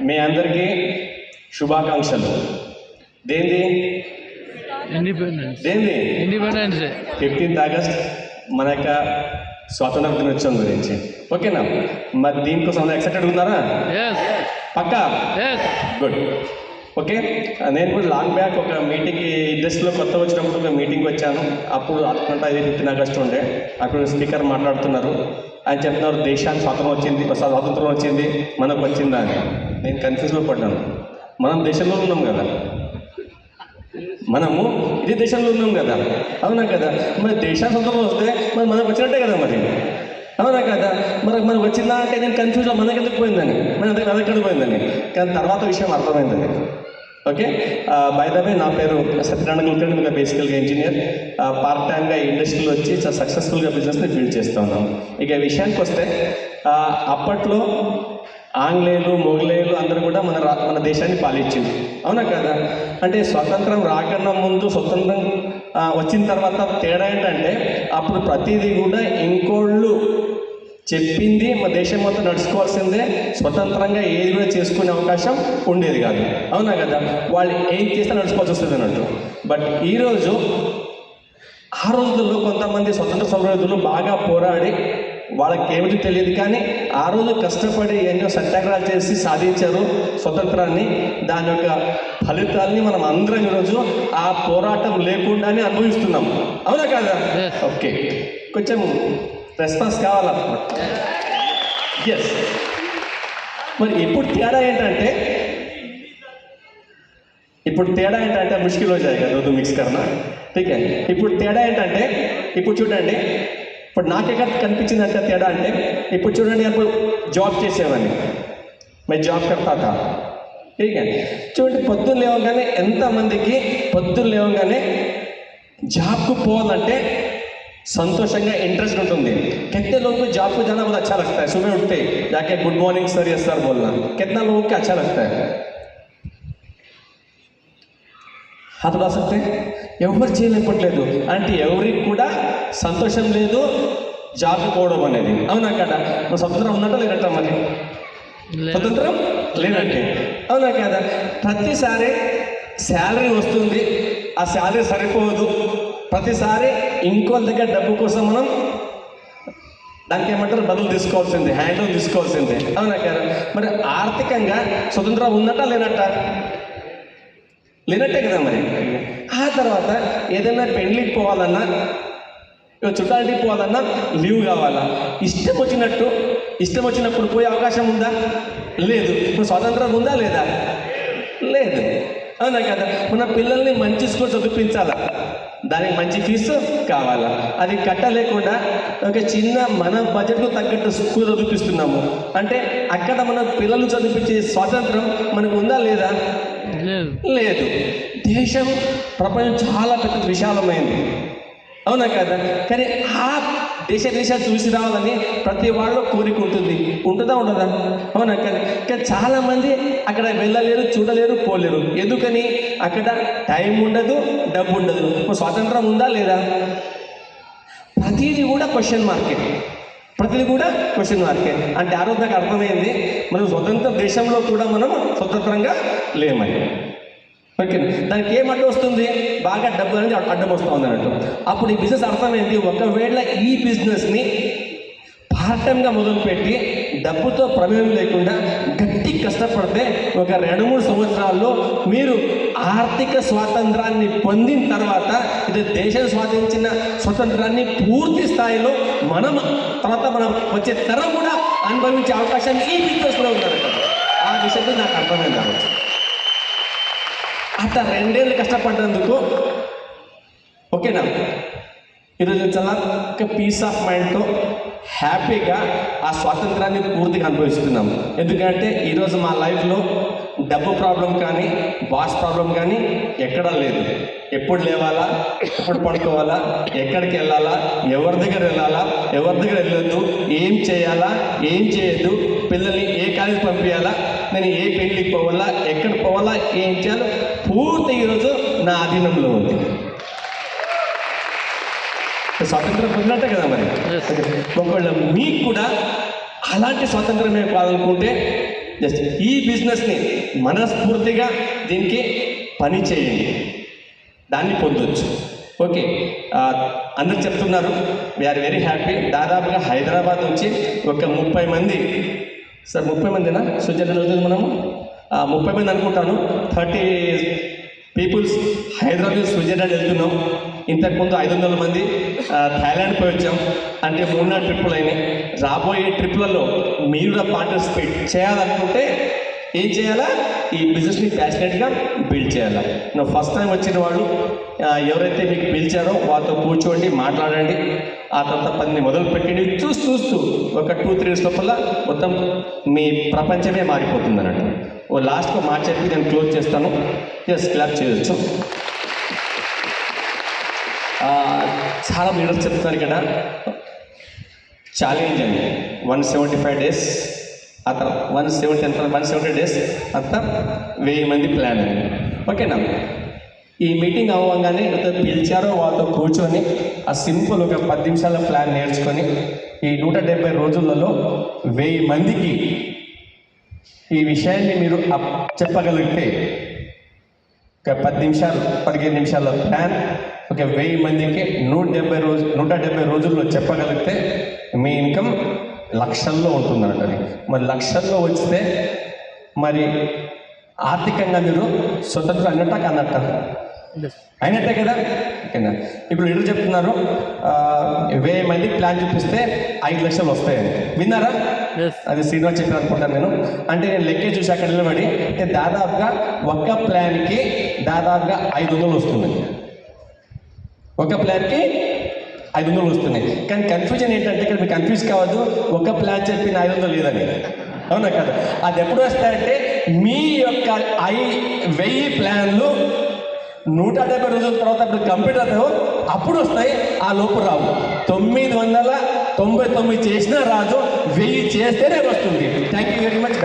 మీ అందరికీ శుభాకాంక్షలు. దేంది independence 15th August మన యొక్క స్వాతంత్ర దినోత్సవం గురించి. ఓకేనా? మరి దీనికోసం ఎక్సైటెడ్ ఉన్నారా? పక్కా? గుడ్. ఓకే, నేను కూడా లాంగ్ బ్యాక్ ఒక మీటింగ్కి ఇండస్ట్రీలో కొత్త వచ్చినప్పుడు ఒక మీటింగ్కి వచ్చాను. అప్పుడు అనుకుంటా ఇది 15 ఆగస్ట్ ఉండే. అక్కడ స్పీకర్ మాట్లాడుతున్నారు. ఆయన చెప్తున్నారు దేశానికి స్వాతంత్రం వచ్చింది మనకు వచ్చిందా అని. నేను కన్ఫ్యూజ్లో పడ్డాను. మనం దేశంలో ఉన్నాం కదా, మనము ఇది దేశంలో ఉన్నాం కదా, అవునా కదా? మరి దేశానికి స్వతంత్రం వస్తే మరి మనకు వచ్చినట్టే కదా, మరి అవునా కదా? మనకు వచ్చిందా అంటే నేను కన్ఫ్యూజ్లో మనకి ఎందుకు పోయిందని, మనకి పోయిందని. కానీ తర్వాత విషయం అర్థమైందని. ఓకే, బై ద వే నా పేరు సత్యనారాయణ కులకర్ణి. ఇంకా బేసికల్గా ఇంజనీర్. పార్ట్ టైమ్గా ఇండస్ట్రీలో వచ్చి చాలా సక్సెస్ఫుల్గా బిజినెస్ని బిల్డ్ చేస్తూ ఉన్నాం. ఇక విషయానికి వస్తే అప్పట్లో ఆంగ్లేయులు మొఘలేయులు అందరూ కూడా మన దేశాన్ని పాలించింది, అవునా కదా? అంటే స్వతంత్రం రాకన్నా ముందు, స్వతంత్రం వచ్చిన తర్వాత తేడా ఏంటంటే అప్పుడు ప్రతిదీ కూడా ఇంకోళ్ళు చెప్పింది మన దేశం మొత్తం నడుచుకోవాల్సిందే. స్వతంత్రంగా ఏది కూడా చేసుకునే అవకాశం ఉండేది కాదు, అవునా కదా? వాళ్ళు ఏం చేస్తే నడుచుకోవాల్సి వస్తుంది అన్నట్టు. బట్ ఈరోజు ఆ రోజుల్లో కొంతమంది స్వతంత్ర సమరయోధులు బాగా పోరాడి, వాళ్ళకి ఏమిటి తెలియదు కానీ ఆ రోజు కష్టపడి ఎన్నో సత్యాగ్రహాలు చేసి సాధించారు స్వతంత్రాన్ని. దాని యొక్క ఫలితాలని మనం అందరం ఈరోజు ఆ పోరాటం లేకుండానే అనుభవిస్తున్నాం, అవునా కదా? ఓకే, కొంచెం రెస్పాన్స్ కావాలా? ఎస్. మరి ఇప్పుడు తేడా ఏంటంటే ముష్కిల్ हो जाएगा दो మిక్స్ కర్నా, ठीक है? ఇప్పుడు తేడా ఏంటంటే, ఇప్పుడు చూడండి, ఇప్పుడు నాకెక్కడ కనిపించిందంటే తేడా అంటే, ఇప్పుడు చూడండి, అప్పుడు జాబ్ చేసేవాడిని, मैं जॉब करता था, ठीक है? చూడండి, పొద్దున్న లేవగానే ఎంతమందికి పొద్దున్న లేవగానే జాబ్కు పోవాలంటే संतोषंगा इंटरेस्ट ఉంటుంది. कितने लोगों को जॉब को जाना बहुत अच्छा लगता है? सुबह उठते जाके good morning sir, yes sir बोलना कितना लोगों को अच्छा लगता है? हाथ उठा सकते हैं? ఎవరు చేయలేకపోవట్లేదు అంటే ఎవరికి కూడా సంతోషం లేదు జాబ్కి పోవడం అనేది, అవునా కదా? మన స్వతంత్రం ఉన్నట్టు లేనట్ట? మరి స్వతంత్రం లేనంటే, అవునా కదా? ప్రతిసారి శాలరీ వస్తుంది, ఆ శాలరీ సరిపోదు. ప్రతిసారి ఇంకోళ్ళ దగ్గర డబ్బు కోసం మనం దానికి ఏమంటారు, బదులు తీసుకోవాల్సిందే, హ్యాండిల్ తీసుకోవాల్సిందే, అవునా కదా? మరి ఆర్థికంగా స్వతంత్రం ఉన్నట్ట లేనట్టే కదా మరి. ఆ తర్వాత ఏదైనా పెళ్ళికి పోవాలన్నా, చుట్టాలికి పోవాలన్నా లీవ్ కావాలా? ఇష్టం వచ్చినప్పుడు పోయే అవకాశం ఉందా? లేదు. ఇప్పుడు స్వాతంత్రం ఉందా లేదా? లేదు, అవునా కదా? మన పిల్లల్ని మంచి స్కూల్ చదివించాలా? దానికి మంచి ఫీజు కావాలా? అది కట్టలేకుండా ఒక చిన్న మన బడ్జెట్కు తగ్గట్టు స్కూల్ చదివిస్తున్నాము అంటే అక్కడ మన పిల్లలు చదివించే స్వాతంత్రం మనకు ఉందా లేదా? లేదు. దేశం, ప్రపంచం చాలా పెద్ద విశాలమైంది, అవునా కదా? కానీ ఆ దేశాలు చూసి రావాలని ప్రతి వాళ్ళు కోరిక ఉంటుందా ఉండదా? అవునా కదా? కానీ చాలామంది అక్కడ వెళ్ళలేరు, చూడలేరు, పోలేరు. ఎందుకని? అక్కడ టైం ఉండదు, డబ్బు ఉండదు. స్వాతంత్రం ఉందా లేదా? ప్రతిదీ కూడా క్వశ్చన్ మార్కే. అంటే ఆ రోజు నాకు అర్థమైంది, మనం స్వతంత్ర దేశంలో కూడా మనం స్వతంత్రంగా లేమని. ఓకే, దానికి ఏం అడ్డం వస్తుంది? బాగా డబ్బు అనేది అడ్డం వస్తుంది అన్నట్టు. అప్పుడు ఈ బిజినెస్ అర్థమైంది, ఒకవేళ ఈ బిజినెస్ని పార్ట్ టైంగా మొదలుపెట్టి డబ్బుతో ప్రమేయం లేకుండా గట్టి కష్టపడితే ఒక 2-3 సంవత్సరాల్లో మీరు ఆర్థిక స్వాతంత్రాన్ని పొందిన తర్వాత, ఇది దేశం స్వాధించిన స్వతంత్రాన్ని పూర్తి స్థాయిలో మనం వచ్చే తరం కూడా అనుభవించే అవకాశాన్ని ఈ బిజినెస్లో ఉన్నారట. ఆ విషయంలో నాకు అర్థమైంది కావచ్చు. అట్లా 2 ఏళ్ళు కష్టపడ్డందుకు, ఓకేనా, ఈరోజు చాలా పీస్ ఆఫ్ మైండ్తో హ్యాపీగా ఆ స్వాతంత్రాన్ని పూర్తిగా అనుభవిస్తున్నాం. ఎందుకంటే ఈరోజు మా లైఫ్లో డబ్బు ప్రాబ్లం కానీ, బాస్ ప్రాబ్లం కానీ ఎక్కడా లేదు. ఎప్పుడు లేవాలా, ఎప్పుడు పడుకోవాలా, ఎక్కడికి వెళ్ళాలా, ఎవరి దగ్గర వెళ్ళాలా, ఎవరి దగ్గర వెళ్ళొద్దు, ఏం చేయాలా, ఏం చేయొద్దు, పిల్లల్ని ఏ కాలేజీ పంపించాలా, నేను ఏ పెళ్ళికి పోవాలా, ఎక్కడ పోవాలా, ఏం చేయాలో పూర్తి ఈరోజు నా అధీనంలో ఉంది. స్వాతంత్రం పొందినట్టే కదా మరి. ఒకవేళ మీకు కూడా అలాంటి స్వాతంత్రమే కావాలనుకుంటే జస్ట్ ఈ బిజినెస్ని మనస్ఫూర్తిగా దీనికి పని చేయండి, దాన్ని పొందొచ్చు. ఓకే, అందరు చెప్తున్నారు, వీఆర్ వెరీ హ్యాపీ. దాదాపుగా హైదరాబాద్ నుంచి ఒక 30 మంది, సార్ 30 మందినా స్విట్జర్లాండ్ వెళ్తుంది మనము, 30 మంది అనుకుంటాను. 30 పీపుల్స్ హైదరాబాద్ నుంచి స్విట్జర్లాండ్ వెళ్తున్నాం. ఇంతకుముందు 500 మంది థాయిలాండ్ పోయి వచ్చాం. అంటే 3-4 ట్రిప్పులు అయినాయి. రాబోయే ట్రిప్పులలో మీరు కూడా పార్టిసిపేట్ చేయాలనుకుంటే ఏం చేయాలా, ఈ బిజినెస్ని ప్యాషనెట్గా బిల్డ్ చేయాలా. నువ్వు ఫస్ట్ టైం వచ్చిన వాళ్ళు ఎవరైతే మీకు పిలిచారో వాళ్ళతో కూర్చోండి, మాట్లాడండి. ఆ తర్వాత పని మొదలు పెట్టండి. చూస్తూ ఒక 2-3 years లోపల మొత్తం మీ ప్రపంచమే మారిపోతుంది అన్నట్టు. ఓ లాస్ట్గా మాట చెప్పి నేను క్లోజ్ చేస్తాను. ఎస్, క్లాప్ చేయొచ్చు. చాలా లీడర్స్ చెప్తున్నారు ఇక్కడ, ఛాలెంజ్ అండి 175 days, ఆ తర్వాత 170 days, అంతా 1000 మంది ప్లాన్ అండి. ఓకేనా, ఈ మీటింగ్ అవ్వగానే ఎవరైతే పిలిచారో వాళ్ళతో కూర్చొని ఆ సింపుల్ ఒక 10 నిమిషాల ప్లాన్ నేర్చుకొని ఈ 170 రోజులలో 1000 మందికి ఈ విషయాన్ని మీరు చెప్పగలిగితే, ఒక 10 నిమిషాలు 15 నిమిషాల ప్లాన్ ఒక 1000 మందికి 170 రోజుల్లో చెప్పగలిగితే మీ ఇన్కమ్ లక్షల్లో ఉంటుందన్నది. మరి లక్షల్లో వస్తే మరి ఆర్థికంగా మీరు స్వతంత్రం అన్నట్ట అయినట్టే కదా. ఓకేనా, ఇప్పుడు లీడర్ చెప్తున్నారు 1000 మందికి ప్లాన్ చూపిస్తే 5 లక్షలు వస్తాయని. విన్నారా? అది శ్రీనివాస్ చెప్పారు అనుకుంటాను నేను. అంటే నేను లెక్కే చూసి అక్కడ నిలబడి, అంటే దాదాపుగా ఒక్క ప్లాన్కి దాదాపుగా 500 వస్తున్నాయి. ఒక ప్లాన్కి 500 వస్తున్నాయి. కానీ కన్ఫ్యూజన్ ఏంటంటే, ఇక్కడ మీకు కన్ఫ్యూజ్ కావద్దు, ఒక ప్లాన్ చెప్పిన 500 లేదని. అవునా కదా? అది ఎప్పుడు వస్తాయంటే మీ యొక్క 1000 ప్లాన్లు 170 రోజుల తర్వాత అప్పుడు కంప్లీట్ అవుతాయో అప్పుడు వస్తాయి, ఆ లోపు రావు. 999 చేసినా రాదు, 1000 చేస్తేనే వస్తుంది. Thank you very much.